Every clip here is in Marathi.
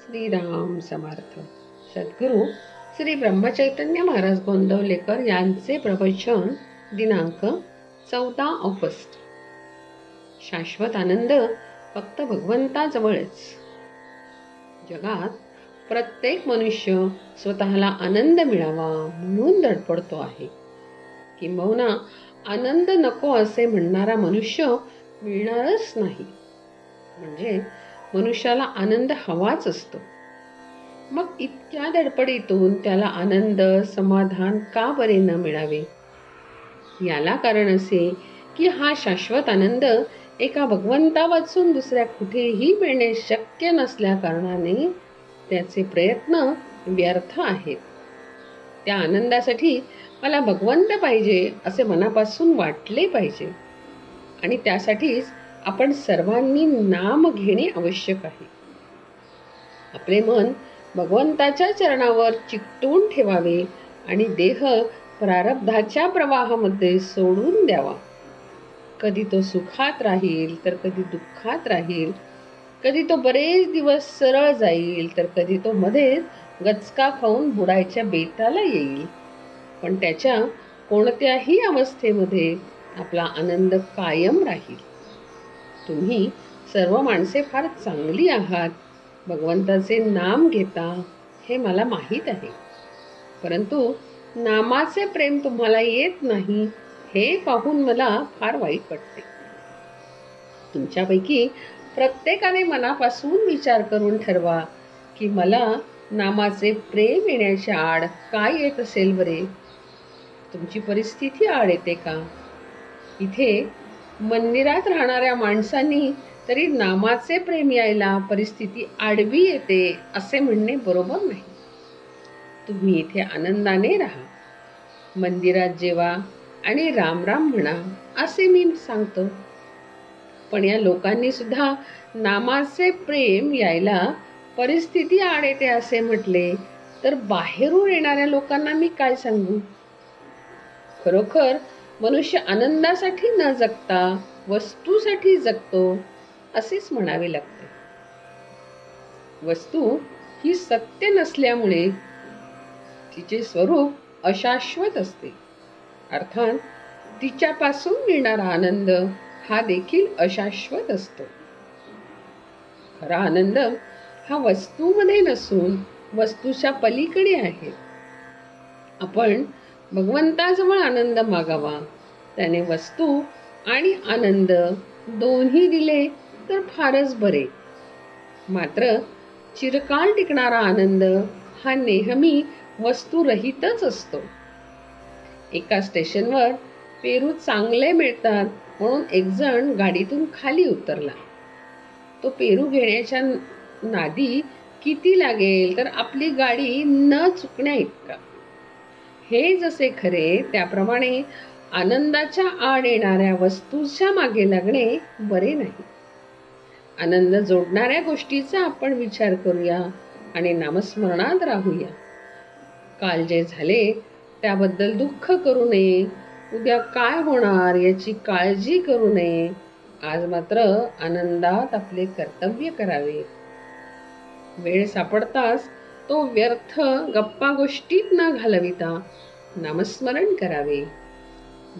श्रीराम समर्थ. सद्गुरू श्री ब्रह्मचैतन्य महाराज गोंदवलेकर यांचे प्रवचन दिनांक 14 ऑगस्ट. शाश्वत आनंद फक्त भगवंताजवळच. जगात प्रत्येक मनुष्य स्वतःला आनंद मिळावा म्हणून धडपडतो आहे. किंबहुना आनंद नको असे म्हणणारा मनुष्य मिळणारच नाही. म्हणजे मनुष्याला आनंद हवाच असतो. मग इतक्या धडपडीतून त्याला आनंद समाधान का बरे न मिळावे? याला कारण असे की हा शाश्वत आनंद एका भगवंता वाचून दुसऱ्या कुठेही मिळणे शक्य नसल्या कारणाने त्याचे प्रयत्न व्यर्थ आहेत. त्या आनंदासाठी मला भगवंत पाहिजे असे मनापासून वाटले पाहिजे आणि त्यासाठीच आपण सर्वांनी नाम घेणे आवश्यक आहे. आपले मन भगवंताच्या चरणावर चिकटून ठेवावे आणि देह प्रारब्धाच्या प्रवाहामध्ये सोडून द्यावा. कधी तो सुखात राहील तर कधी दुःखात राहील, कधी तो बरेच दिवस सरळ जाईल तर कधी तो मध्येच गचका खाऊन बुडायच्या बेताला येईल. पण त्याच्या कोणत्याही अवस्थेमध्ये आपला आनंद कायम राहील. तुम्ही सर्व माणसे फार चांगली आहात, भगवंताचे नाम घेता हे मला माहीत आहे. परंतु नामाचे प्रेम तुम्हाला येत नाही हे पाहून मला फार वाईट वाटते. तुमच्यापैकी प्रत्येकाने मनापासून विचार करून ठरवा की मला नामाचे प्रेम येण्याच्या आड काय येत असेल बरे? तुमची परिस्थिती आड येते का? इथे मंदिरात राहणाऱ्या माणसांनी तरी नामाचे प्रेम यायला परिस्थिती आडवी येते असे म्हणणे बरोबर नाही. तुम्ही इथे आनंदाने राहा, मंदिरात जेवा आणि राम राम म्हणा असे मी सांगतो. पण या लोकांनी सुद्धा नामाचे प्रेम यायला परिस्थिती आड येते असे म्हटले तर बाहेरून येणाऱ्या लोकांना मी काय सांगू? खरोखर मनुष्य आनंदासाठी न जगता वस्तूसाठी जगतो असेच म्हणावे लागते. वस्तू ही सत्य नसल्यामुळे तिचे स्वरूप अशाश्वत असते. अर्थात तिच्यापासून मिळणारा आनंद हा देखील अशाश्वत असतो. खरा आनंद हा वस्तूमध्ये नसून वस्तूच्या पलीकडे आहे. आपण भगवंताजवळ आनंद मागावा. त्याने वस्तू आणि आनंद दोन्ही दिले तर फारच बरे. मात्र चिरकाल टिकणारा आनंद हा नेहमी वस्तूरहितच असतो. एका स्टेशनवर पेरू चांगले मिळतात म्हणून एक जण गाडीतून खाली उतरला. तो पेरू घेण्याच्या नादी किती लागेल तर आपली गाडी न चुकण्या इतका. हे जसे खरे त्याप्रमाणे आनंदाच्या आड येणाऱ्या वस्तूच्या मागे लागणे बरे नाही. आनंद जोडणाऱ्या गोष्टीचा आपण विचार करूया आणि नामस्मरणात राहूया. काल जे झाले त्याबद्दल दुःख करू नये, उद्या काय होणार याची काळजी करू नये. आज मात्र आनंदात आपले कर्तव्य करावे. वेळ सापडताच तो व्यर्थ गप्पा गोष्टीत न घालविता नामस्मरण करावे.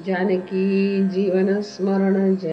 जानकी जीवन स्मरण जय.